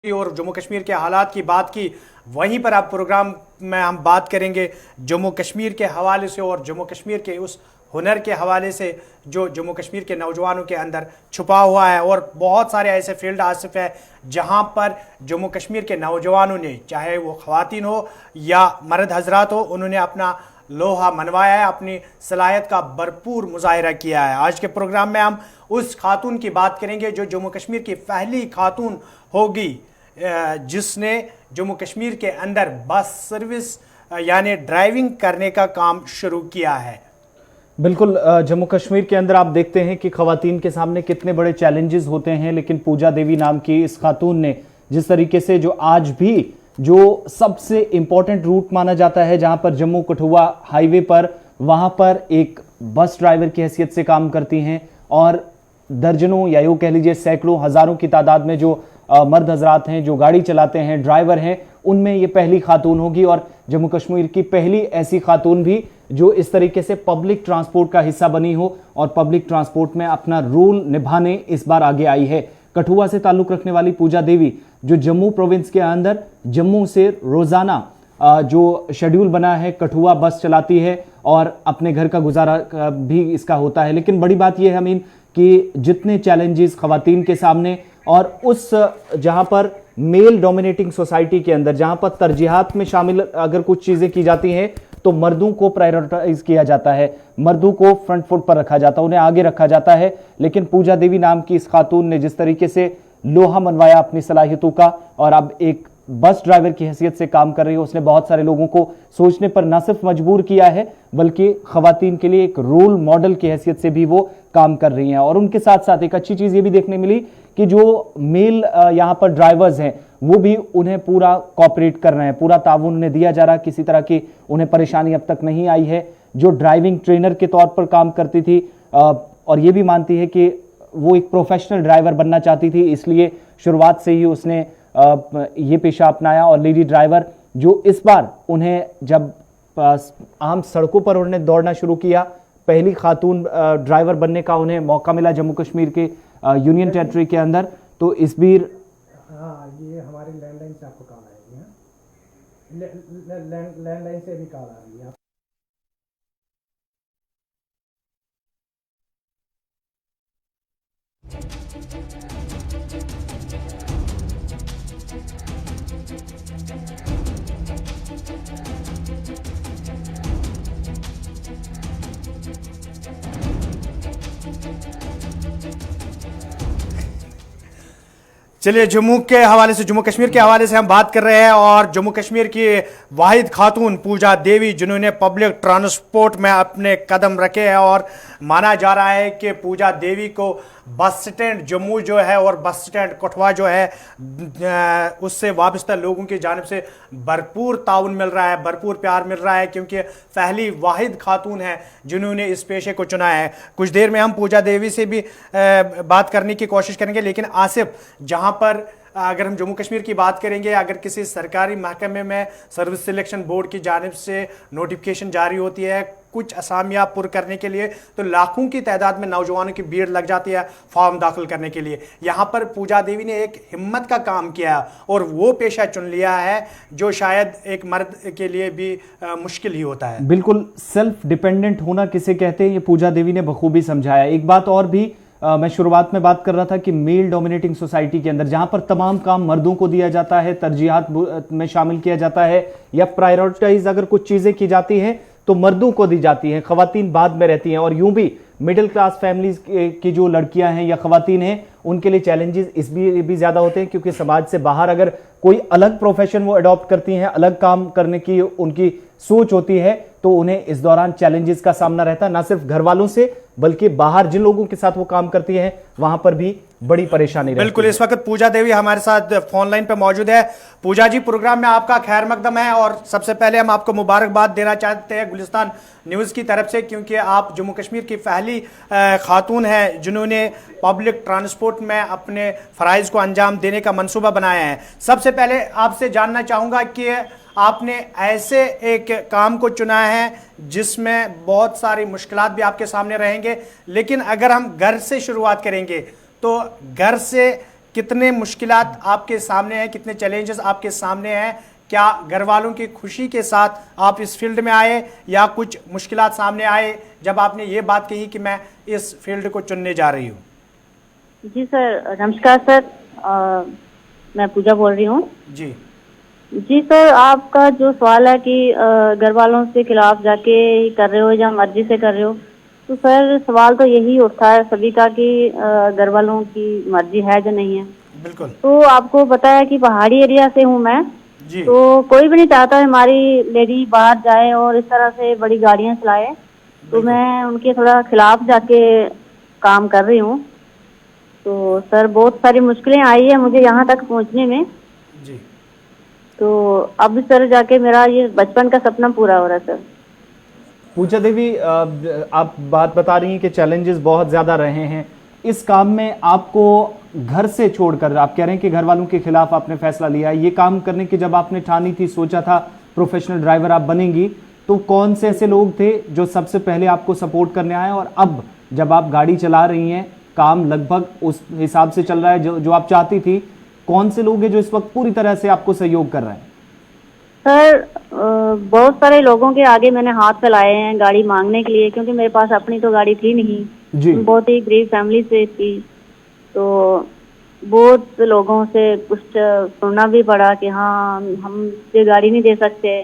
और जम्मू कश्मीर के हालात की बात की, वहीं पर अब प्रोग्राम में हम बात करेंगे जम्मू कश्मीर के हवाले से और जम्मू कश्मीर के उस हुनर के हवाले से जो जम्मू कश्मीर के नौजवानों के अंदर छुपा हुआ है। और बहुत सारे ऐसे फील्ड आसिफ है जहां पर जम्मू कश्मीर के नौजवानों ने, चाहे वो ख्वातीन हो या मर्द हजरात हो, उन्होंने अपना लोहा मनवाया है, अपनी सलाहियत का भरपूर मुजाहिरा किया है। आज के प्रोग्राम में हम उस खातून की बात करेंगे जो जम्मू कश्मीर की पहली खातून होगी जिसने जम्मू कश्मीर के अंदर बस सर्विस यानी ड्राइविंग करने का काम शुरू किया है। बिल्कुल, जम्मू कश्मीर के अंदर आप देखते हैं कि खवातीन के सामने कितने बड़े चैलेंजेस होते हैं, लेकिन पूजा देवी नाम की इस खातून ने जिस तरीके से, जो आज भी जो सबसे इंपॉर्टेंट रूट माना जाता है जहां पर जम्मू कठुआ हाईवे पर, वहां पर एक बस ड्राइवर की हैसियत से काम करती हैं और दर्जनों या यूं कह लीजिए सैकड़ों हजारों की तादाद में जो मर्द हजरात हैं, जो गाड़ी चलाते हैं, ड्राइवर हैं, उनमें ये पहली खातून होगी और जम्मू कश्मीर की पहली ऐसी खातून भी जो इस तरीके से पब्लिक ट्रांसपोर्ट का हिस्सा बनी हो और पब्लिक ट्रांसपोर्ट में अपना रोल निभाने इस बार आगे आई है। कठुआ से ताल्लुक रखने वाली पूजा देवी जो जम्मू प्रोविंस के अंदर जम्मू से रोजाना जो शेड्यूल बना है कठुआ बस चलाती है और अपने घर का गुजारा भी इसका होता है। लेकिन बड़ी बात यह है अमीन कि जितने चैलेंजेस खवातीन के सामने और उस जहां पर मेल डोमिनेटिंग सोसाइटी के अंदर जहां पर तरजीहात में शामिल अगर कुछ चीजें की जाती हैं तो मर्दों को प्रायोरिटाइज किया जाता है, मर्दों को फ्रंट फुट पर रखा जाता है, उन्हें आगे रखा जाता है। लेकिन पूजा देवी नाम की इस खातून ने जिस तरीके से लोहा मनवाया अपनी सलाहियतों का और अब एक बस ड्राइवर की हैसियत से काम कर रही है, उसने बहुत सारे लोगों को सोचने पर न सिर्फ मजबूर किया है बल्कि खवातीन के लिए एक रोल मॉडल की हैसियत से भी वो काम कर रही हैं। और उनके साथ साथ एक अच्छी चीज ये भी देखने मिली कि जो मेल यहाँ पर ड्राइवर्स हैं वो भी उन्हें पूरा कॉपरेट कर रहे हैं, पूरा ताउन उन्हें दिया जा रहा है, किसी तरह की उन्हें परेशानी अब तक नहीं आई है। जो ड्राइविंग ट्रेनर के तौर पर काम करती थी और ये भी मानती है कि वो एक प्रोफेशनल ड्राइवर बनना चाहती थी, इसलिए शुरुआत से ही उसने ये पेशा अपनाया। और लेडी ड्राइवर जो इस बार उन्हें जब आम सड़कों पर उन्होंने दौड़ना शुरू किया, पहली खातून ड्राइवर बनने का उन्हें मौका मिला जम्मू कश्मीर के यूनियन टेरिटरी के अंदर, तो इस बीर ये हमारे लैंडलाइन से आपको कॉल आएगी। लैंडलाइन से भी कॉल आ रही है। चलिए, जम्मू के हवाले से, जम्मू कश्मीर के हवाले से हम बात कर रहे हैं और जम्मू कश्मीर की वाहिद खातून पूजा देवी जिन्होंने पब्लिक ट्रांसपोर्ट में अपने कदम रखे हैं और माना जा रहा है कि पूजा देवी को बस स्टैंड जम्मू जो है और बस स्टैंड कठुआ जो है उससे वाबस्ता लोगों की जानिब से भरपूर ताउन मिल रहा है, भरपूर प्यार मिल रहा है, क्योंकि पहली वाहिद खातून है जिन्होंने इस पेशे को चुना है। कुछ देर में हम पूजा देवी से भी बात करने की कोशिश करेंगे, लेकिन आसिफ, जहां पर अगर हम जम्मू कश्मीर की बात करेंगे, अगर किसी सरकारी महकमे में सर्विस सिलेक्शन बोर्ड की जानिब से नोटिफिकेशन जारी होती है कुछ असामियाँ पुर करने के लिए, तो लाखों की तादाद में नौजवानों की भीड़ लग जाती है फॉर्म दाखिल करने के लिए। यहाँ पर पूजा देवी ने एक हिम्मत का काम किया और वो पेशा चुन लिया है जो शायद एक मर्द के लिए भी मुश्किल ही होता है। बिल्कुल, सेल्फ डिपेंडेंट होना किसे कहते हैं ये पूजा देवी ने बखूबी समझाया। एक बात और भी मैं शुरुआत में बात कर रहा था कि मेल डोमिनेटिंग सोसाइटी के अंदर जहां पर तमाम काम मर्दों को दिया जाता है, तरजीहात में शामिल किया जाता है या प्रायोरिटाइज अगर कुछ चीजें की जाती हैं तो मर्दों को दी जाती हैं, खवातीन बाद में रहती हैं। और यूं भी मिडिल क्लास फैमिलीज की जो लड़कियां हैं या खवातीन हैं उनके लिए चैलेंजेस इस भी ज्यादा होते हैं, क्योंकि समाज से बाहर अगर कोई अलग प्रोफेशन वो अडॉप्ट करती हैं, अलग काम करने की उनकी सोच होती है, तो उन्हें इस दौरान चैलेंजेस का सामना रहता है, ना सिर्फ घर वालों से बल्कि बाहर जिन लोगों के साथ वो काम करती हैं वहां पर भी बड़ी परेशानी रहती है। बिल्कुल, इस वक्त पूजा देवी हमारे साथ फोन लाइन पे मौजूद है। पूजा जी, प्रोग्राम में आपका खैर मकदम है और सबसे पहले हम आपको मुबारकबाद देना चाहते हैं गुलिस्तान न्यूज़ की तरफ से, क्योंकि आप जम्मू कश्मीर की पहली खातून हैं जिन्होंने पब्लिक ट्रांसपोर्ट में अपने फ़राइज़ को अंजाम देने का मंसूबा बनाया है। सबसे पहले आपसे जानना चाहूँगा कि आपने ऐसे एक काम को चुना है जिसमें बहुत सारी मुश्किलात भी आपके सामने रहेंगे, लेकिन अगर हम घर से शुरुआत करेंगे तो घर से कितने मुश्किलात आपके सामने हैं, कितने चैलेंजेस आपके सामने हैं? क्या घर वालों की खुशी के साथ आप इस फील्ड में आए या कुछ मुश्किलात सामने आए जब आपने ये बात कही कि मैं इस फील्ड को चुनने जा रही हूँ? जी सर, नमस्कार सर। मैं पूजा बोल रही हूँ। जी जी सर, आपका जो सवाल है कि घर वालों के खिलाफ जाके ही कर रहे हो या मर्जी से कर रहे हो, तो सर सवाल तो यही उठता है सभी का कि घर वालों की मर्जी है या नहीं है। बिल्कुल। तो आपको पता है कि पहाड़ी एरिया से हूँ मैं, जी तो कोई भी नहीं चाहता हमारी लेडी बाहर जाए और इस तरह से बड़ी गाड़ियाँ चलाए। तो बिल्कुल। मैं उनके थोड़ा खिलाफ जाके काम कर रही हूँ। तो सर बहुत सारी मुश्किलें आई है मुझे यहाँ तक पहुँचने में। जी तो अब सर जाके मेरा ये बचपन का सपना पूरा हो रहा है सर। पूजा देवी, आप बात बता रही हैं कि चैलेंजेस बहुत ज्यादा रहे हैं इस काम में। आपको घर से छोड़कर, आप कह रहे हैं कि घर वालों के खिलाफ आपने फैसला लिया, ये काम करने की जब आपने ठानी थी, सोचा था प्रोफेशनल ड्राइवर आप बनेंगी, तो कौन से ऐसे लोग थे जो सबसे पहले आपको सपोर्ट करने आए? और अब जब आप गाड़ी चला रही हैं, काम लगभग उस हिसाब से चल रहा है जो आप चाहती थी, कौन से लोग हैं जो इस वक्त पूरी तरह से आपको सहयोग कर रहे हैं? सर बहुत सारे लोगों के आगे मैंने हाथ फैलाए हैं गाड़ी मांगने के लिए, क्योंकि मेरे पास अपनी तो गाड़ी थी नहीं। जी। बहुत ही गरीब फैमिली से थी, तो बहुत लोगों से कुछ सुनना भी पड़ा कि हाँ हम ये गाड़ी नहीं दे सकते।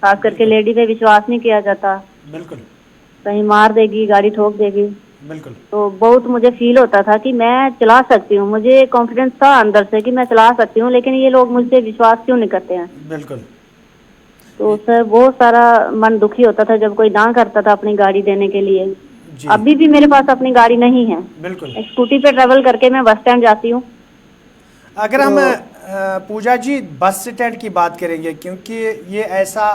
खास करके लेडी पे विश्वास नहीं किया जाता, बिल्कुल कहीं मार देगी, गाड़ी ठोक देगी। बिल्कुल। तो बहुत मुझे फील होता था कि मैं चला सकती हूँ, मुझे कॉन्फिडेंस था अंदर से कि मैं चला सकती हूँ, लेकिन ये लोग मुझसे विश्वास क्यों नहीं करते हैं। बिल्कुल। तो सर बहुत सारा मन दुखी होता था जब कोई ना करता था अपनी गाड़ी देने के लिए। जी अभी भी मेरे पास अपनी गाड़ी नहीं है, बिल्कुल। स्कूटी पे ट्रेवल करके मैं बस स्टैंड जाती हूँ। अगर हम पूजा जी बस स्टैंड की बात करेंगे, क्योंकि ये ऐसा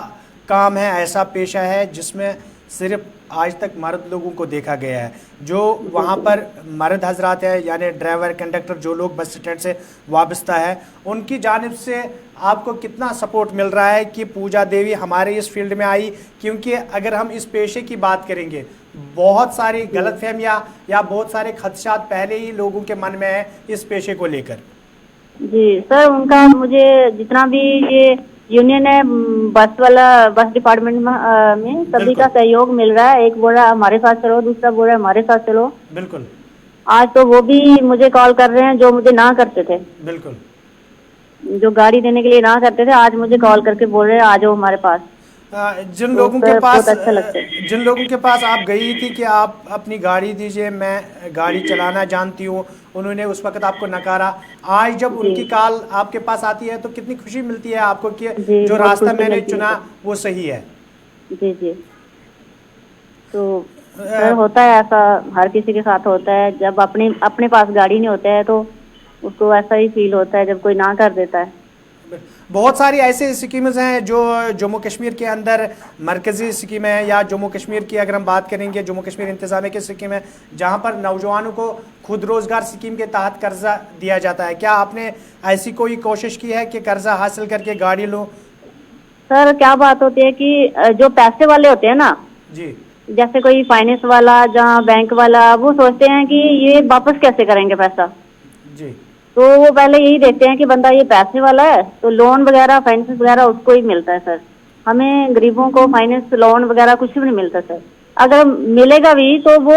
काम है, ऐसा पेशा है जिसमें सिर्फ आज तक मर्द लोगों को देखा गया है। जो वहाँ पर मर्द हजरात हैं, यानी ड्राइवर, कंडक्टर, जो लोग बस स्टैंड से वाबस्ता है, उनकी जानिब से आपको कितना सपोर्ट मिल रहा है कि पूजा देवी हमारे इस फील्ड में आई? क्योंकि अगर हम इस पेशे की बात करेंगे, बहुत सारी गलतफहमियां या बहुत सारे खदशात पहले ही लोगों के मन में है इस पेशे को लेकर। जी सर, उनका मुझे जितना भी ये यूनियन है बस वाला, बस डिपार्टमेंट में सभी का सहयोग मिल रहा है। एक बोल रहा है हमारे साथ चलो, दूसरा बोल रहा है हमारे साथ चलो। बिल्कुल आज तो वो भी मुझे कॉल कर रहे हैं जो मुझे ना करते थे, बिल्कुल। जो गाड़ी देने के लिए ना करते थे, आज मुझे कॉल करके बोल रहे हैं आ जाओ हमारे पास। जिन तो लोगों के सर पास बहुत अच्छा लगता है। जिन लोगों के पास आप गई थी कि आप अपनी गाड़ी दीजिए, मैं गाड़ी चलाना जानती हूँ, उन्होंने उस वक्त आपको नकारा। आज जब उनकी कॉल आपके पास आती है तो कितनी खुशी मिलती है आपको कि जी, जो बहुत रास्ता खुशी मैंने मिलती है चुना सर। वो सही है। जी जी। तो सर होता है ऐसा, हर किसी के साथ होता है, जब अपने पास गाड़ी नहीं होता है तो उसको ऐसा ही फील होता है जब कोई ना कर देता है। बहुत सारी ऐसे स्कीम्स हैं जो जम्मू कश्मीर के अंदर मरकज़ी स्कीम है, या जम्मू कश्मीर की अगर हम बात करेंगे, जम्मू कश्मीर इंतज़ामिया की स्कीम है, जहां पर नौजवानों को खुद रोज़गार स्कीम के तहत कर्जा दिया जाता है। क्या आपने ऐसी कोई कोशिश की है कि कर्जा हासिल करके गाड़ी लो? सर क्या बात होती है कि जो पैसे वाले होते हैं ना, जी जैसे कोई फाइनेंस वाला, जहाँ बैंक वाला, वो सोचते हैं कि ये वापस कैसे करेंगे पैसा। जी तो वो पहले यही देखते हैं कि बंदा ये पैसे वाला है तो लोन वगैरह, फाइनेंस वगैरह उसको ही मिलता है सर। हमें गरीबों को फाइनेंस, लोन वगैरह कुछ भी नहीं मिलता सर। अगर मिलेगा भी तो वो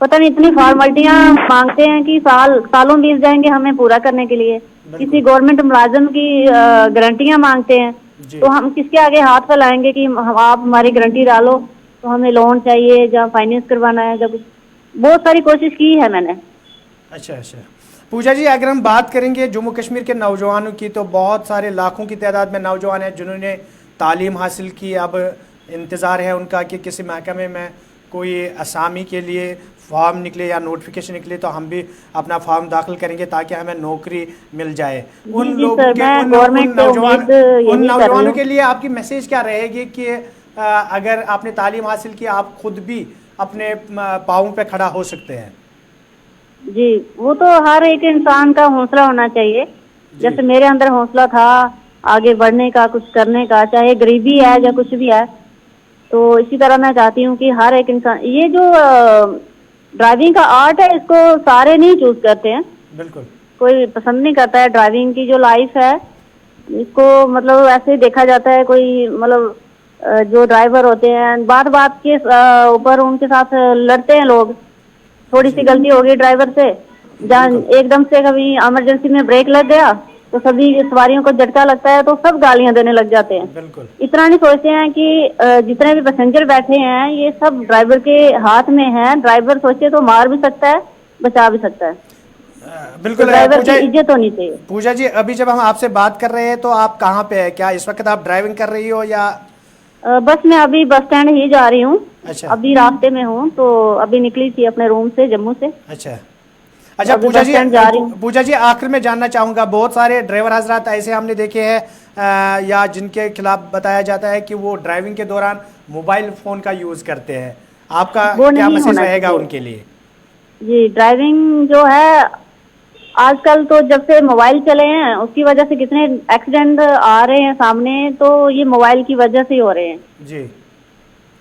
पता नहीं इतनी फॉर्मेलिटियां मांगते हैं कि सालों बीत जाएंगे हमें पूरा करने के लिए। किसी गवर्नमेंट मुलाजिम की गारंटियां मांगते हैं, जी तो हम किसके आगे हाथ फैलाएंगे कि आप हमारी गारंटी डालो, तो हमें लोन चाहिए या फाइनेंस करवाना है, जब बहुत सारी कोशिश की है मैंने। अच्छा अच्छा। पूजा जी, अगर हम बात करेंगे जम्मू कश्मीर के नौजवानों की, तो बहुत सारे लाखों की तादाद में नौजवान हैं जिन्होंने तालीम हासिल की। अब इंतज़ार है उनका कि किसी महकमे में कोई असामी के लिए फॉर्म निकले या नोटिफिकेशन निकले तो हम भी अपना फॉर्म दाखिल करेंगे ताकि हमें नौकरी मिल जाए। उन जी लोगों सर, के मैं उन गवर्नमेंट से उम्मीद यही उन कर रही नौजवानों हूँ। के लिए आपकी मैसेज क्या रहेगी कि अगर आपने तालीम हासिल की, आप खुद भी अपने पाँव पे खड़ा हो सकते हैं? जी, वो तो हर एक इंसान का हौसला होना चाहिए। जैसे मेरे अंदर हौसला था आगे बढ़ने का, कुछ करने का, चाहे गरीबी है या कुछ भी है, तो इसी तरह मैं चाहती हूँ कि हर एक इंसान, ये जो ड्राइविंग का आर्ट है इसको सारे नहीं चूज करते हैं। बिल्कुल। कोई पसंद नहीं करता है ड्राइविंग की जो लाइफ है इसको, मतलब ऐसे ही देखा जाता है। कोई मतलब जो ड्राइवर होते हैं बात बात के ऊपर उनके साथ लड़ते हैं लोग। थोड़ी सी गलती हो गई ड्राइवर से, जहाँ एकदम से कभी इमरजेंसी में ब्रेक लग गया तो सभी सवारियों को झटका लगता है तो सब गालियां देने लग जाते हैं। बिल्कुल। इतना नहीं सोचते हैं कि जितने भी पैसेंजर बैठे हैं ये सब ड्राइवर के हाथ में है। ड्राइवर सोचे तो मार भी सकता है, बचा भी सकता है। बिल्कुल। तो ड्राइवर की इज्जत होनी चाहिए। पूजा जी, अभी जब हम आपसे बात कर रहे हैं तो आप कहाँ पे है? क्या इस वक्त आप ड्राइविंग कर रही हो या? बस मैं अभी बस स्टैंड ही जा रही हूँ। अच्छा। अभी रास्ते में हूँ, तो अभी निकली थी अपने रूम से, जम्मू से। अच्छा अच्छा। अभी पूजा बस स्टैंड जा रही हूँ। पूजा जी, आखिर में जानना चाहूंगा, बहुत सारे ड्राइवर हजरात ऐसे हमने देखे हैं या जिनके खिलाफ बताया जाता है कि वो ड्राइविंग के दौरान मोबाइल फोन का यूज करते हैं, आपका क्या मैसेज रहेगा उनके लिए? जी, ड्राइविंग जो है आजकल तो जब से मोबाइल चले हैं उसकी वजह से कितने एक्सीडेंट आ रहे हैं सामने, तो ये मोबाइल की वजह से ही हो रहे हैं जी।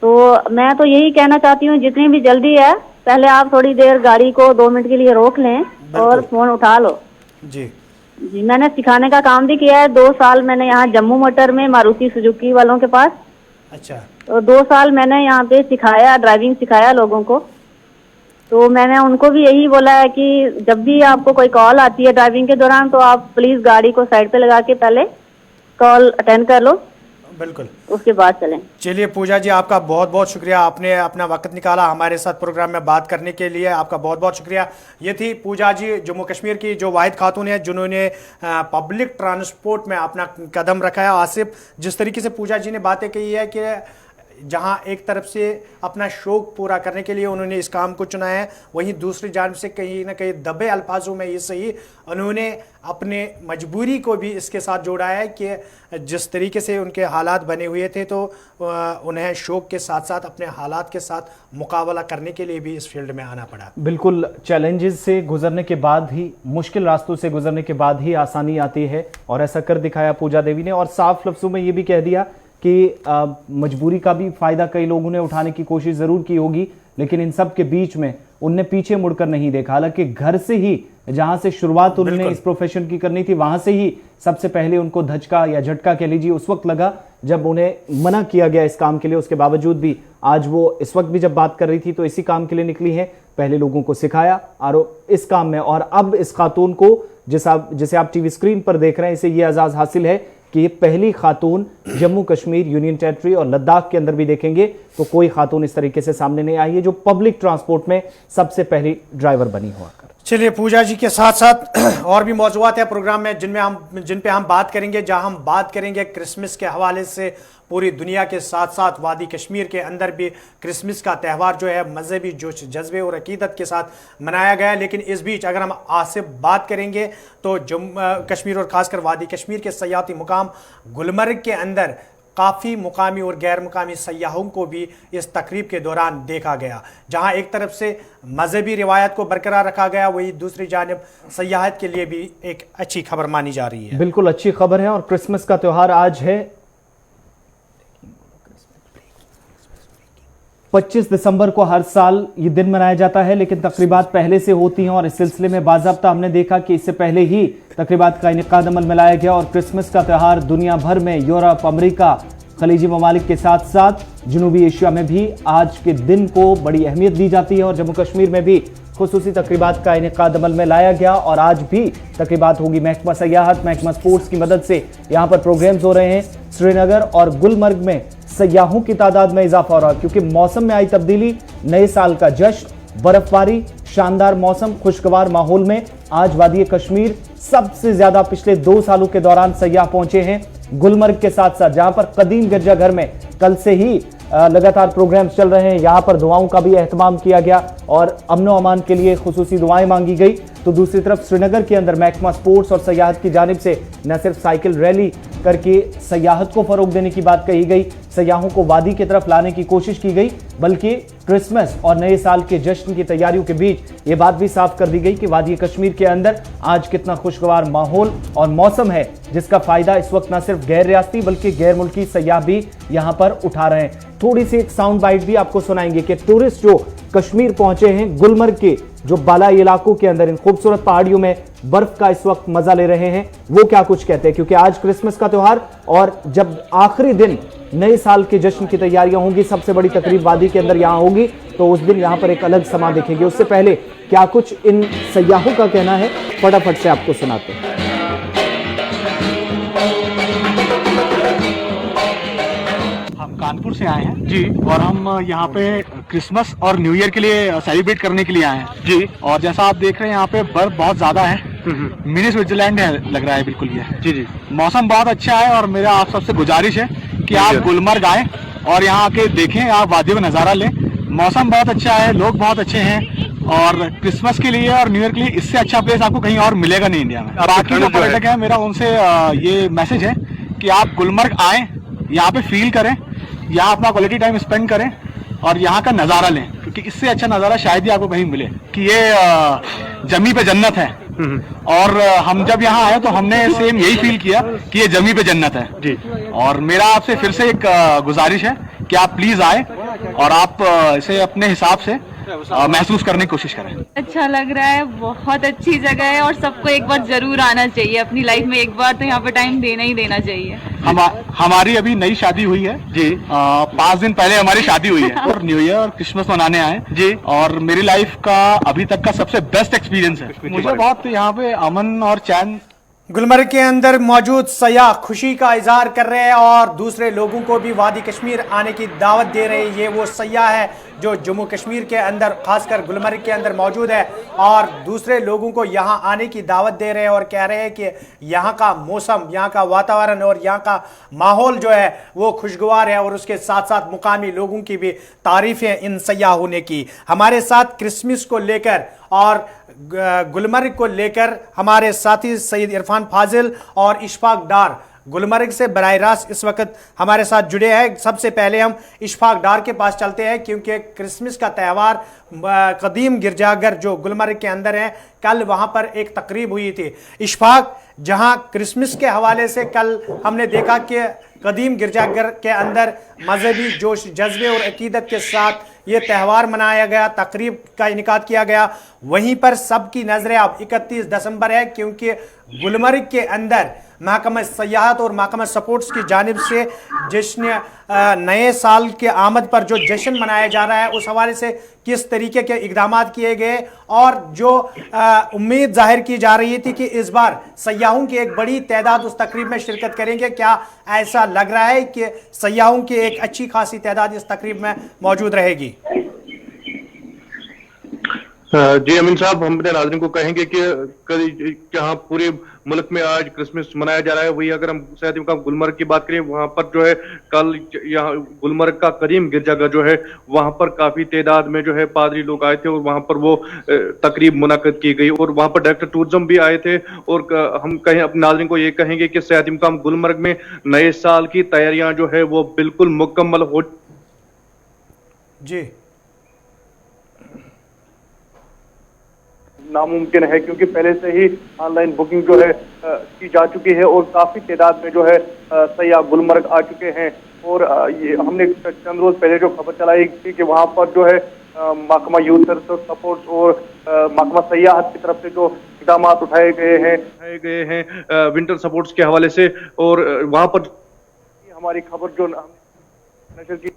तो मैं तो यही कहना चाहती हूँ जितनी भी जल्दी है पहले आप थोड़ी देर गाड़ी को 2 मिनट के लिए रोक लें और फोन उठा लो। जी जी, मैंने सिखाने का काम भी किया है। 2 साल मैंने यहाँ जम्मू मोटर में मारुति सुजुकी वालों के पास, अच्छा, तो 2 साल मैंने यहाँ पे सिखाया, ड्राइविंग सिखाया लोगों को। तो मैंने उनको भी यही बोला है कि जब भी आपको कोई कॉल आती है ड्राइविंग के दौरान तो आप प्लीज गाड़ी को साइड पे लगा के पहले कॉल अटेंड कर लो, बिल्कुल, उसके बाद चलें। चलिए पूजा जी, आपका बहुत बहुत शुक्रिया, आपने अपना वक्त निकाला हमारे साथ प्रोग्राम में बात करने के लिए, आपका बहुत बहुत शुक्रिया। ये थी पूजा जी, जम्मू कश्मीर की जो वाहिद खातून है जिन्होंने पब्लिक ट्रांसपोर्ट में अपना कदम रखा है। आसिफ, जिस तरीके से पूजा जी ने बातें कही है कि जहां एक तरफ से अपना शौक पूरा करने के लिए उन्होंने इस काम को चुना है, वहीं दूसरी जानब से कहीं ना कहीं दबे अल्फाजों में ये सही उन्होंने अपने मजबूरी को भी इसके साथ जोड़ा है कि जिस तरीके से उनके हालात बने हुए थे तो उन्हें शौक के साथ साथ अपने हालात के साथ मुकाबला करने के लिए भी इस फील्ड में आना पड़ा। बिल्कुल, चैलेंजेस से गुजरने के बाद ही, मुश्किल रास्तों से गुजरने के बाद ही आसानी आती है, और ऐसा कर दिखाया पूजा देवी ने। और साफ लफ्जों में ये भी कह दिया कि मजबूरी का भी फायदा कई लोगों ने उठाने की कोशिश जरूर की होगी, लेकिन इन सब के बीच में उनने पीछे मुड़कर नहीं देखा। हालांकि घर से ही, जहां से शुरुआत उन्होंने इस प्रोफेशन की करनी थी, वहां से ही सबसे पहले उनको धचका या झटका कह लीजिए उस वक्त लगा जब उन्हें मना किया गया इस काम के लिए। उसके बावजूद भी आज वो इस वक्त भी जब बात कर रही थी तो इसी काम के लिए निकली है। पहले लोगों को सिखाया और इस काम में, और अब इस खातून को जिसे आप टीवी स्क्रीन पर देख रहे हैं, इसे ये एजाज हासिल है कि ये पहली खातून जम्मू कश्मीर, यूनियन टेरिटरी और लद्दाख के अंदर भी देखेंगे तो कोई खातून इस तरीके से सामने नहीं आई है जो पब्लिक ट्रांसपोर्ट में सबसे पहली ड्राइवर बनी हुआ कर। चलिए पूजा जी के साथ साथ और भी मौजूद है प्रोग्राम में जिन पे हम बात करेंगे, जहां हम बात करेंगे क्रिसमस के हवाले से। पूरी दुनिया के साथ साथ वादी कश्मीर के अंदर भी क्रिसमस का त्यौहार जो है मजहबी जोश जज्बे और अकीदत के साथ मनाया गया। लेकिन इस बीच अगर हम आसिफ बात करेंगे तो जम्मू कश्मीर और खासकर वादी कश्मीर के सयाहती मुकाम गुलमर्ग के अंदर काफ़ी मुकामी और गैर मुकामी सयाहों को भी इस तकरीब के दौरान देखा गया, जहां एक तरफ से मजहबी रिवायत को बरकरार रखा गया, वही दूसरी जानब सयाहत के लिए भी एक अच्छी खबर मानी जा रही है। बिल्कुल अच्छी खबर है। और क्रिसमस का त्यौहार आज है 25 दिसंबर को। हर साल ये दिन मनाया जाता है, लेकिन तकरीबात पहले से होती हैं और इस सिलसिले में बाज़ाब्ता हमने देखा कि इससे पहले ही तकरीबात का इनेकाद अमल में लाया गया। और क्रिसमस का त्यौहार दुनिया भर में, यूरोप, अमेरिका, खलीजी ममालिक के साथ साथ जनूबी एशिया में भी आज के दिन को बड़ी अहमियत दी जाती है। और जम्मू कश्मीर में भी खुसूसी तकरीबात का इनेकाद अमल में लाया गया और आज भी तकरीबात होगी। महकमा सयाहत, महकमा स्पोर्ट्स की मदद से यहाँ पर प्रोग्राम्स हो रहे हैं। श्रीनगर और गुलमर्ग में सयाहों की तादाद में इजाफा हो रहा है क्योंकि मौसम में आई तब्दीली, नए साल का जश्न, बर्फबारी, शानदार मौसम, खुशगवार माहौल में आज वादी कश्मीर सबसे ज्यादा पिछले 2 सालों के दौरान सयाह पहुंचे हैं। गुलमर्ग के साथ साथ जहां पर कदीम गिरजाघर में कल से ही लगातार प्रोग्राम्स चल रहे हैं, यहां पर दुआओं का भी एहतमाम किया गया और अमनो अमान के लिए खुसूसी दुआएं मांगी गई। तो दूसरी तरफ श्रीनगर के अंदर महकमा स्पोर्ट्स और सयाहत की जानिब से न सिर्फ साइकिल रैली करके सयाहत को फरोग देने की बात कही गई, सयाहों को वादी की तरफ लाने की कोशिश की गई, बल्कि क्रिसमस और नए साल के जश्न की तैयारियों के बीच ये बात भी साफ कर दी गई कि वादी कश्मीर के अंदर आज कितना खुशगवार माहौल और मौसम है, जिसका फायदा इस वक्त न सिर्फ गैर रियासती बल्कि गैर मुल्की सयाह भी यहां पर उठा रहे हैं। थोड़ी सी एक साउंड बाइट भी आपको सुनाएंगे कि टूरिस्ट जो कश्मीर पहुंचे हैं, गुलमर्ग के जो बालाई इलाकों के अंदर इन खूबसूरत पहाड़ियों में बर्फ का इस वक्त मजा ले रहे हैं। वो क्या कुछ कहते हैं, क्योंकि आज क्रिसमस का त्योहार और जब आखिरी दिन नए साल के जश्न की तैयारियां होंगी, सबसे बड़ी तकरीब वादी के अंदर यहां होगी, तो उस दिन यहां पर एक अलग समा देखेंगे। उससे पहले क्या कुछ इन सयाहों का कहना है, फटाफट से आपको सुनाते हैं। हम कानपुर से आए हैं जी, और हम यहाँ पे क्रिसमस और न्यू ईयर के लिए सेलिब्रेट करने के लिए आए हैं जी। और जैसा आप देख रहे हैं यहाँ पे बर्फ बहुत ज्यादा है, मिनी स्विट्जरलैंड है लग रहा है बिल्कुल ये जी जी। मौसम बहुत अच्छा है और मेरा आप सबसे गुजारिश है कि आप गुलमर्ग आए और यहाँ आके देखें, आप वादियों का नज़ारा लें। मौसम बहुत अच्छा है, लोग बहुत अच्छे हैं, और क्रिसमस के लिए और न्यू ईयर के लिए इससे अच्छा प्लेस आपको कहीं और मिलेगा नहीं इंडिया में। बाकी जो पर्यटक है, मेरा उनसे ये मैसेज है कि आप गुलमर्ग आएँ, यहाँ पे फील करें, यहाँ अपना क्वालिटी टाइम स्पेंड करें और यहाँ का नज़ारा लें, क्योंकि इससे अच्छा नज़ारा शायद ही आपको कहीं मिले। कि ये जमी पे जन्नत है, और हम जब यहाँ आए तो हमने सेम यही फील किया कि ये जमी पे जन्नत है जी। और मेरा आपसे फिर से एक गुजारिश है कि आप प्लीज आए और आप इसे अपने हिसाब से महसूस करने की कोशिश करें। अच्छा लग रहा है, बहुत अच्छी जगह है और सबको एक बार जरूर आना चाहिए अपनी लाइफ में, एक बार तो यहाँ पे टाइम देना ही देना चाहिए। हमारी अभी नई शादी हुई है जी, 5 दिन पहले हमारी शादी हुई है और न्यू ईयर और क्रिसमस मनाने आए जी। और मेरी लाइफ का अभी तक का सबसे बेस्ट एक्सपीरियंस है। मुझे बहुत यहाँ पे अमन और चैन। गुलमर्ग के अंदर मौजूद सयाह खुशी का इजहार कर रहे हैं और दूसरे लोगों को भी वादी कश्मीर आने की दावत दे रहे हैं। ये वो सयाह है जो जम्मू कश्मीर के अंदर, खासकर गुलमर्ग के अंदर मौजूद है और दूसरे लोगों को यहाँ आने की दावत दे रहे हैं और कह रहे हैं कि यहाँ का मौसम, यहाँ का वातावरण और यहाँ का माहौल जो है वो खुशगवार है, और उसके साथ साथ मुकामी लोगों की भी तारीफ है इन सयाह होने की। हमारे साथ क्रिसमस को लेकर और गुलमर्ग को लेकर हमारे साथी सईद इरफान फाजिल और इशफाक डार गुलमर्ग से बराह रास्त इस वक्त हमारे साथ जुड़े हैं। सबसे पहले हम इशफाक डार के पास चलते हैं, क्योंकि क्रिसमस का त्यौहार कदीम गिरजाघर जो गुलमर्ग के अंदर है, कल वहां पर एक तकरीब हुई थी। इशफाक, जहां क्रिसमस के हवाले से कल हमने देखा कि कदीम गिरजाघर के अंदर मजहबी जोश जज्बे और अकीदत के साथ ये त्यौहार मनाया गया, तकरीब का इनेकाद किया गया। वहीं पर सबकी नजरें अब 31 दिसंबर है, क्योंकि गुलमर्ग के अंदर महकमा सयाहत और महकमा स्पोर्ट्स की जानिब से जश्न नए साल के आमद पर जो जश्न मनाया जा रहा है, उस हवाले से किस तरीके के इकदाम किए गए और जो उम्मीद जाहिर की जा रही थी कि इस बार सयाहों की एक बड़ी तादाद उस तकरीब में शिरकत करेंगे, क्या ऐसा लग रहा है कि सयाहों की एक अच्छी खासी तादाद इस तकरीब में मौजूद रहेगी? जी अमीन साहब, हम अपने नाज़रीन को कहेंगे कि जहाँ पूरे मुल्क में आज क्रिसमस मनाया जा रहा है, वही अगर हम शायद गुलमर्ग की बात करें, वहाँ पर जो है कल यहाँ गुलमर्ग का कदीम गिरजाघर जो है वहाँ पर काफी तादाद में जो है पादरी लोग आए थे और वहाँ पर वो तकरीब मुनक्कद की गई और वहाँ पर डायरेक्टर टूरिज्म भी आए थे। और हम कहें अपने नाज़रीन को ये कहेंगे कि सियाहती मुकाम गुलमर्ग में नए साल की तैयारियां जो है वो बिल्कुल मुकम्मल हो जी नामुमकिन है, क्योंकि पहले से ही ऑनलाइन बुकिंग जो है की जा चुकी है और काफी तादाद में जो है सयाह गुलमर्ग आ चुके हैं। और ये हमने चंद रोज पहले जो खबर चलाई थी कि वहां पर जो है महकमा यूथ सपोर्ट्स और महकमा सयाहत की तरफ से जो इकदाम उठाए गए हैं विंटर सपोर्ट्स के हवाले से, और वहां पर हमारी खबर जो नशर की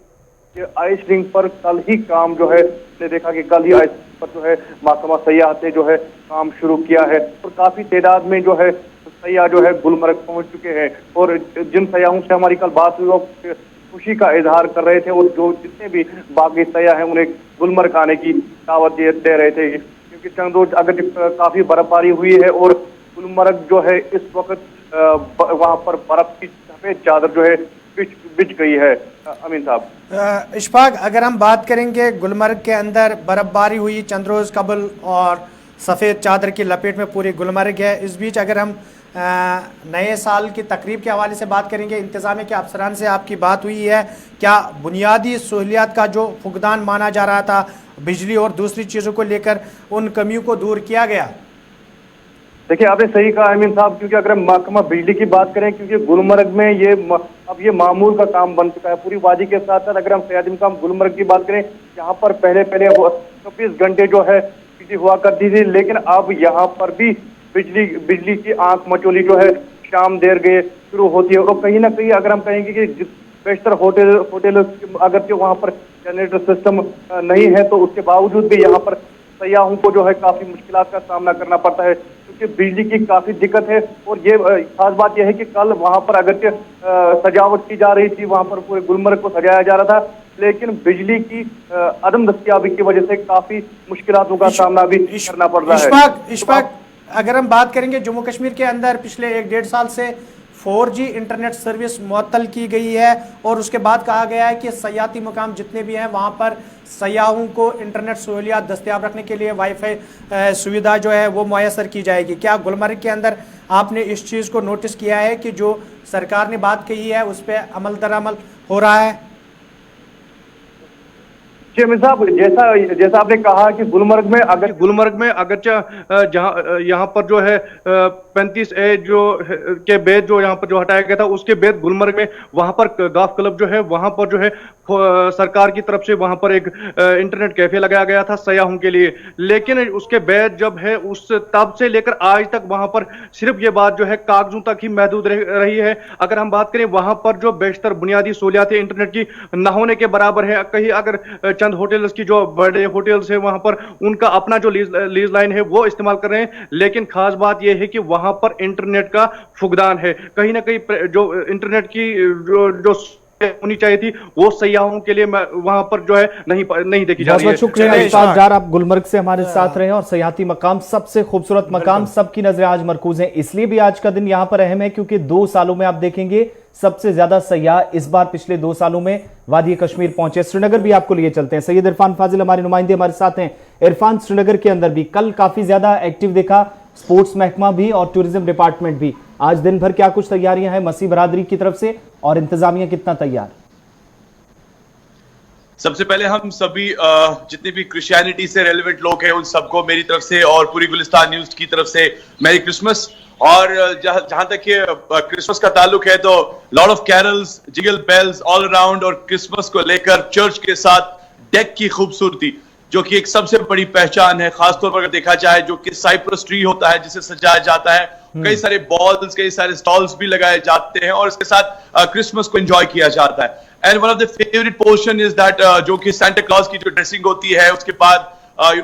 आइस रिंग पर कल ही काम जो है ने देखा कि कल ही आइस पर जो है महकमा सयाहत ने जो है काम शुरू किया है और काफी तादाद में जो है सयाह जो है गुलमर्ग पहुंच चुके हैं। और जिन सयाहों से हमारी कल बात हुई वो खुशी का इजहार कर रहे थे और जो जितने भी बाकी सयाह हैं उन्हें गुलमर्ग आने की दावत दे रहे थे, क्योंकि चंद रोज अगर काफी बर्फबारी हुई है और गुलमर्ग जो है इस वक्त वहां पर बर्फ की सफेद चादर जो है बिछ गई है। अमीन साहब, इशफाक, अगर हम बात करेंगे गुलमर्ग के अंदर बर्फबारी हुई चंद रोज कबल और सफ़ेद चादर की लपेट में पूरी गुलमर्ग है, इस बीच अगर हम नए साल की तकरीब के हवाले से बात करेंगे, इंतज़ामिया के अफसरान से आपकी बात हुई है, क्या बुनियादी सहूलियात का जो फुकदान माना जा रहा था बिजली और दूसरी चीज़ों को लेकर उन कमियों को दूर किया गया? देखिए, आपने सही कहा अमीन साहब, क्योंकि अगर हम महकमा बिजली की बात करें, क्योंकि गुलमर्ग में अब ये मामूल का काम बन चुका है पूरी वादी के साथ साथ। अगर हम सयाजी मकाम गुलमर्ग की बात करें, यहाँ पर पहले वो 24 घंटे जो है बिजली हुआ करती थी, लेकिन अब यहाँ पर भी बिजली की आंख मचोली जो है शाम देर गए शुरू होती है। और कहीं ना कहीं अगर हम कहेंगे कि बेशतर होटल अगर जो वहाँ पर जनरेटर सिस्टम नहीं है, तो उसके बावजूद भी यहाँ पर सयाहों को जो है काफी मुश्किलात का सामना करना पड़ता है, क्योंकि बिजली की काफी दिक्कत है। और ये खास बात यह है कि कल वहां पर अगरचे सजावट की जा रही थी, वहां पर पूरे गुलमर्ग को सजाया जा रहा था, लेकिन बिजली की अदम दस्तियाबी की वजह से काफी मुश्किलातों का सामना भी करना पड़ रहा है। इशफाक, अगर हम बात करेंगे जम्मू कश्मीर के अंदर पिछले 1-1.5 साल से 4G इंटरनेट सर्विस मुअत्तल की गई है, और उसके बाद कहा गया है कि सयाती मुकाम जितने भी हैं वहाँ पर सयाहों को इंटरनेट सहूलियात दस्तियाब रखने के लिए वाईफाई सुविधा जो है वो मुयसर की जाएगी। क्या गुलमर्ग के अंदर आपने इस चीज़ को नोटिस किया है कि जो सरकार ने बात कही है उस पर अमल दरामल हो रहा है? जी अमीर साहब, जैसा आपने कहा कि गुलमर्ग में अगर जहाँ यहाँ पर जो है 35A जो के बेद जो यहाँ पर जो हटाया गया था, उसके बेद गुलमर्ग में वहां पर गाफ क्लब जो है वहां पर जो है सरकार की तरफ से वहां पर एक इंटरनेट कैफे लगाया गया था सयाहों के लिए। लेकिन उसके बेद जब है उस तब से लेकर आज तक वहां पर सिर्फ ये बात जो है कागजों तक ही महदूद रही है। अगर हम बात करें वहां पर जो बेशतर बुनियादी सहूलियात इंटरनेट की न होने के बराबर है। कहीं अगर चंद होटल्स की जो बड़े होटल्स है वहां पर उनका अपना जो लीज लाइन है वो इस्तेमाल कर रहे हैं, लेकिन खास बात यह है कि वहां पर इंटरनेट का फुकदान है। कहीं ना कहीं जो इंटरनेट की जो होनी चाहिए थी वो सयाहों के लिए वहां पर जो है नहीं देखी जा रही है। शुक्रिया इशफाक डार, आप गुलमर्ग से हमारे साथ रहे और सयाती मकाम सबसे खूबसूरत मकाम सबकी नजरें आज मरकूज हैं। इसलिए भी आज का दिन यहां पर अहम है क्योंकि 2 सालों में आप देखेंगे सबसे ज्यादा सयाह इस बार पिछले 2 सालों में वादी कश्मीर पहुंचे। श्रीनगर भी आपको लिए चलते हैं। सैयद इरफान फाजिल हमारे नुमाइंदे हमारे साथ हैं। इरफान, श्रीनगर के अंदर भी कल काफी ज्यादा एक्टिव देखा स्पोर्ट्स महकमा भी और टूरिज्म डिपार्टमेंट भी। आज दिन भर क्या कुछ तैयारियां हैं मसीह बरादरी की तरफ से और इंतजामिया कितना तैयार? सबसे पहले हम सभी जितने भी क्रिश्चियनिटी से रेलेवेंट लोग हैं उन सबको मेरी तरफ से और पूरी गुलिस्तान न्यूज की तरफ से मैरी क्रिसमस। और जहां तक ये क्रिसमस का ताल्लुक है तो lot of carols, jingle bells all around, और क्रिसमस को लेकर चर्च के साथ डेक की खूबसूरती जो कि एक सबसे बड़ी पहचान है, खासतौर पर अगर देखा जाए जो कि साइप्रस ट्री होता है जिसे सजाया जाता है, कई सारे बॉल्स, कई सारे स्टॉल्स भी लगाए जाते हैं और इसके साथ क्रिसमस को एंजॉय किया जाता है। And one of the favourite portion is that जो कि सांता क्लॉज की जो ड्रेसिंग होती है, उसके बाद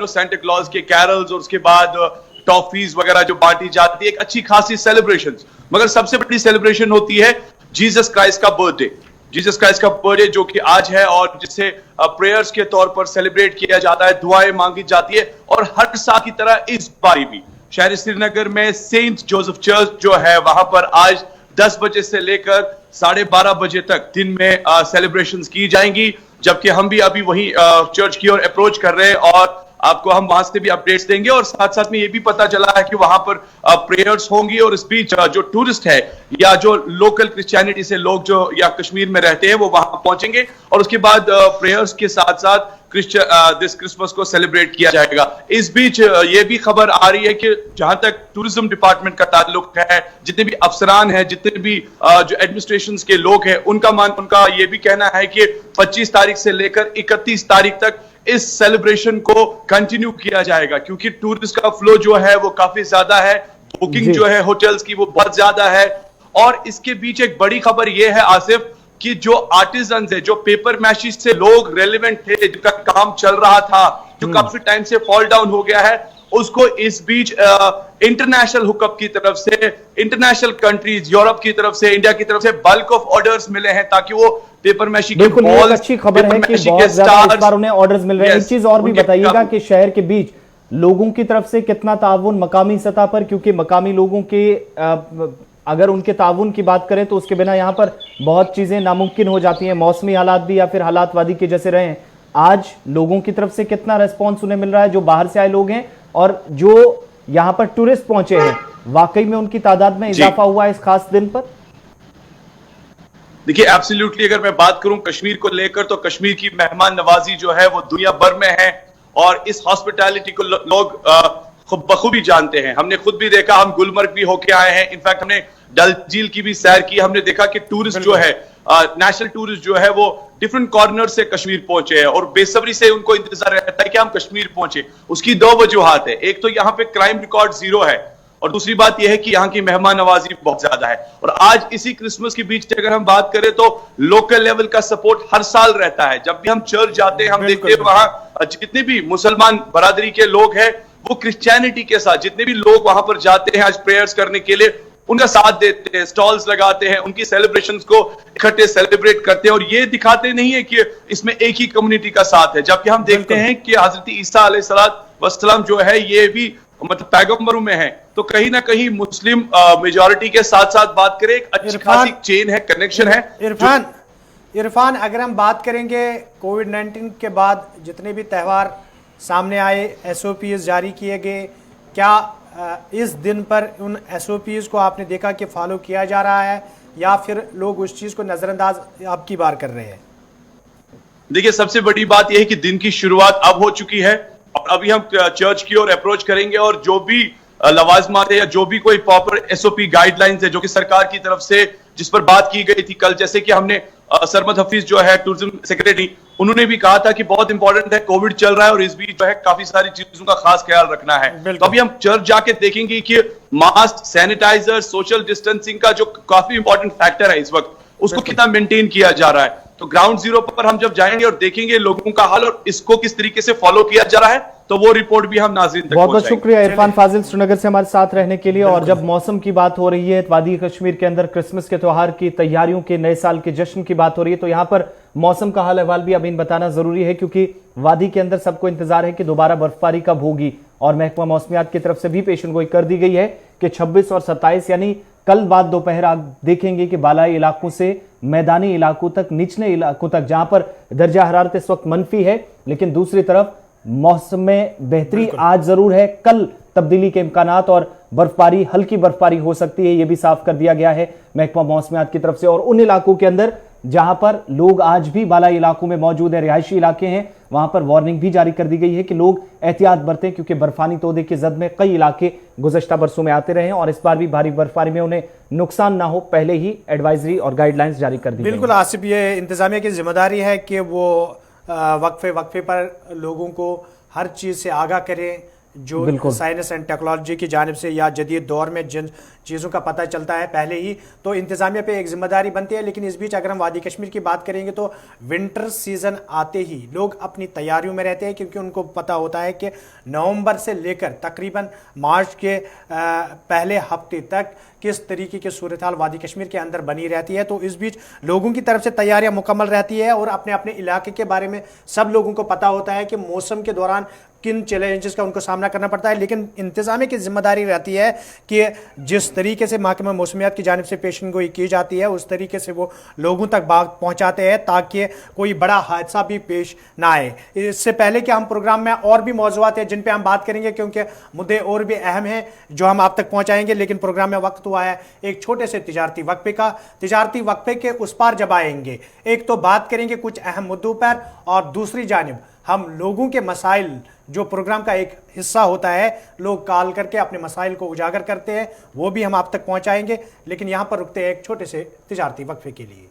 सांता क्लॉज के कैरल्स और उसके बाद टॉफीज वगैरह जो बांटी जाती है, एक अच्छी खासी सेलिब्रेशन। मगर सबसे बड़ी सेलिब्रेशन होती है जीसस क्राइस्ट का बर्थडे। जीसस क्राइस्ट का बर्थडे जो कि आज है और जिसे प्रेयर्स के तौर पर सेलिब्रेट किया जाता है, दुआएं मांगी जाती है। और हर साल की तरह इस बारी भी शहर श्रीनगर में सेंट जोसेफ चर्च जो है वहां पर आज 10 बजे से लेकर 12:30 बजे तक दिन में सेलिब्रेशंस की जाएंगी, जबकि हम भी अभी वही चर्च की ओर अप्रोच कर रहे हैं और आपको हम वहां से भी अपडेट्स देंगे। और साथ साथ में ये भी पता चला है कि वहां पर प्रेयर्स होंगी और इस बीच जो टूरिस्ट है या जो लोकल क्रिश्चियनिटी से लोग जो या कश्मीर में रहते हैं वो वहां पहुंचेंगे और उसके बाद प्रेयर्स के साथ साथ दिस क्रिसमस को सेलिब्रेट किया जाएगा। इस बीच ये भी खबर आ रही है कि जहां तक टूरिज्म डिपार्टमेंट का ताल्लुक है, जितने भी अफसरान हैं, जितने भी जो एडमिनिस्ट्रेशन के लोग हैं, उनका ये भी कहना है कि 25 तारीख से लेकर 31 तारीख तक इस सेलिब्रेशन को कंटिन्यू किया जाएगा, क्योंकि टूरिस्ट का फ्लो जो है वो काफी ज्यादा है, बुकिंग जो है होटल्स की वो बहुत ज्यादा है। और इसके बीच एक बड़ी खबर ये है आसिफ कि जो आर्टिजन्स है, जो पेपर मैशी से लोग रेलेवेंट थे, जिनका काम चल रहा था, जो काफी टाइम से फॉल डाउन हो गया है, उसको इस बीच इंटरनेशनल हुकअप की तरफ से, इंटरनेशनल कंट्रीज, यूरोप की तरफ से, इंडिया की तरफ से बल्क ऑफ ऑर्डर्स मिले हैं ताकि वो पेपर मैशी के बॉल्स, अच्छी खबर है कि बहुत ज्यादा इस बार उन्हें ऑर्डर्स मिल रहे हैं। एक चीज और भी बताइएगा कि शहर के बीच लोगों की तरफ से कितना ताउन मकामी सतह पर, क्योंकि मकामी लोगों के अगर उनके ताउन की बात करें तो उसके बिना यहाँ पर बहुत चीजें नामुमकिन हो जाती हैं, मौसमी हालात भी या फिर हालात वादी के जैसे रहे। आज लोगों की तरफ से कितना रेस्पॉन्स उन्हें मिल रहा है जो बाहर से आए लोग हैं और जो यहाँ पर टूरिस्ट पहुंचे हैं, वाकई में उनकी तादाद में इजाफा हुआ है इस खास दिन पर? देखिए एब्सोल्युटली, अगर मैं बात करूं कश्मीर को लेकर तो कश्मीर की मेहमान नवाजी जो है वो दुनिया भर में है और इस हॉस्पिटैलिटी को लोग बखूबी जानते हैं। हमने खुद भी देखा, हम गुलमर्ग भी होके आए हैं, इनफैक्ट हमने डल झील की भी सैर की। हमने देखा कि टूरिस्ट जो है, नेशनल टूरिस्ट जो है, वो डिफरेंट कॉर्नर से कश्मीर पहुंचे हैं और बेसब्री से उनको इंतजार रहता है कि हम कश्मीर पहुंचे। उसकी दो वजूहात है, एक तो यहाँ पे क्राइम रिकॉर्ड 0 है और दूसरी बात यह है कि यहाँ की मेहमान नवाजी बहुत ज्यादा है। और आज इसी क्रिसमस के बीच अगर हम बात करें तो लोकल लेवल का सपोर्ट हर साल रहता है। जब भी हम चर्च जाते हैं, हम देखते हैं वहां जितने भी मुसलमान बरादरी के लोग हैं वो क्रिश्चियनिटी के साथ, जितने भी लोग वहां पर जाते हैं आज प्रेयर्स करने के लिए, उनका साथ देते हैं, स्टॉल्स लगाते हैं, उनकी सेलिब्रेशंस को इकट्ठे सेलिब्रेट करते हैं और ये दिखाते नहीं है कि इसमें एक ही कम्युनिटी का साथ है। जबकि हम देखते हैं कि हजरत ईसा अलैहिस्सलाम जो है ये भी मतलब पैगंबरों में है, तो कहीं ना कहीं मुस्लिम मेजॉरिटी के साथ साथ बात करें एक अच्छी खासी चेन है, कनेक्शन है। इरफान, अगर हम बात करेंगे कोविड-19 के बाद जितने भी त्यौहार सामने आए, SOPs जारी किए गए, क्या इस दिन पर उन SOPs को आपने देखा कि फॉलो किया जा रहा है या फिर लोग उस चीज को नजरअंदाज अब की बार कर रहे हैं? देखिए, सबसे बड़ी बात यह है कि दिन की शुरुआत अब हो चुकी है और अभी हम चर्च की ओर अप्रोच करेंगे और जो भी लवाजमात है या जो भी कोई प्रॉपर SOP गाइडलाइंस है जो कि सरकार की तरफ से जिस पर बात की गई थी कल, जैसे कि हमने सरमद हफीज जो है टूरिज्म सेक्रेटरी, उन्होंने भी कहा था कि बहुत इंपॉर्टेंट है, कोविड चल रहा है और इस बीच जो है काफी सारी चीजों का खास ख्याल रखना है। तो अभी हम चर्च जाके देखेंगे कि मास्क, सैनिटाइजर, सोशल डिस्टेंसिंग का जो काफी इंपॉर्टेंट फैक्टर है इस वक्त, उसको कितना मेंटेन किया जा रहा है। तो ग्राउंड जीरो पर हम जब जाएंगे और देखेंगे लोगों का हाल और इसको किस तरीके से फॉलो किया जा रहा है, तो वो रिपोर्ट भी हम नाज़रीन तक बहुत बहुत शुक्रिया इरफान फाजिल श्रीनगर से हमारे साथ रहने के लिए। और जब मौसम की बात हो रही है, वादी कश्मीर के अंदर क्रिसमस के त्योहार की तैयारियों के, नए साल के जश्न की बात हो रही है, तो यहाँ पर मौसम का हाल अहवाल भी अभी बताना जरूरी है क्योंकि वादी के अंदर सबको इंतजार है कि दोबारा बर्फबारी कब होगी। और महकमा मौसमियात की तरफ से भी पेशन गोई कर दी गई है कि 26 और 27 यानी कल बाद दोपहर आप देखेंगे कि बालाई इलाकों से मैदानी इलाकों तक, निचले इलाकों तक, जहां पर दर्जा हरारत इस वक्त मनफी है, लेकिन दूसरी तरफ मौसम में बेहतरी आज जरूर है। कल तब्दीली के इम्कानात और बर्फबारी, हल्की बर्फबारी हो सकती है, यह भी साफ कर दिया गया है महकमा मौसमियात की तरफ से। और उन इलाकों के अंदर जहां पर लोग आज भी बालाई इलाकों में मौजूद है, रिहायशी इलाके हैं, वहां पर वार्निंग भी जारी कर दी गई है कि लोग एहतियात बरतें क्योंकि बर्फानी तोदे की जद में कई इलाके गुज़श्ता बरसों में आते रहे हैं और इस बार भी भारी बर्फबारी में उन्हें नुकसान ना हो, पहले ही एडवाइजरी और गाइडलाइंस जारी कर दी। बिल्कुल आसिफ, ये इंतजामिया की जिम्मेदारी है कि वो वक्फे पर लोगों को हर चीज़ से आगाह करें, जो साइंस एंड टेक्नोलॉजी की जानिब से या जदीद दौर में जिन चीज़ों का पता चलता है पहले ही, तो इंतज़ामिया पे एक जिम्मेदारी बनती है। लेकिन इस बीच अगर हम वादी कश्मीर की बात करेंगे तो विंटर सीज़न आते ही लोग अपनी तैयारियों में रहते हैं क्योंकि उनको पता होता है कि नवंबर से लेकर तकरीबन मार्च के पहले हफ्ते तक किस तरीके की सूरत हाल वादी कश्मीर के अंदर बनी रहती है। तो इस बीच लोगों की तरफ से तैयारियां मुकम्मल रहती है और अपने अपने इलाके के बारे में सब लोगों को पता होता है कि मौसम के दौरान किन चैलेंजेस का उनको सामना करना पड़ता है। लेकिन इंतजामिया की जिम्मेदारी रहती है कि जिस तरीके से महकमा मौसमियात की जानिब से पेशन गोई की जाती है उस तरीके से वो लोगों तक बात पहुंचाते हैं ताकि कोई बड़ा हादसा भी पेश ना आए। इससे पहले कि हम प्रोग्राम में और भी मौज़ूआत हैं जिन पे हम बात करेंगे क्योंकि मुद्दे और भी अहम हैं जो हम आप तक पहुंचाएंगे, लेकिन प्रोग्राम में वक्त हुआ है एक छोटे से तिजारती वक्फे का। तिजारती वक्फे के उस पार जब आएंगे, एक तो बात करेंगे कुछ अहम मुद्दों पर और दूसरी जानिब हम लोगों के मसाइल, जो प्रोग्राम का एक हिस्सा होता है, लोग कॉल करके अपने मसाइल को उजागर करते हैं, वो भी हम आप तक पहुंचाएंगे। लेकिन यहां पर रुकते हैं एक छोटे से तिजारती वक्फे के लिए।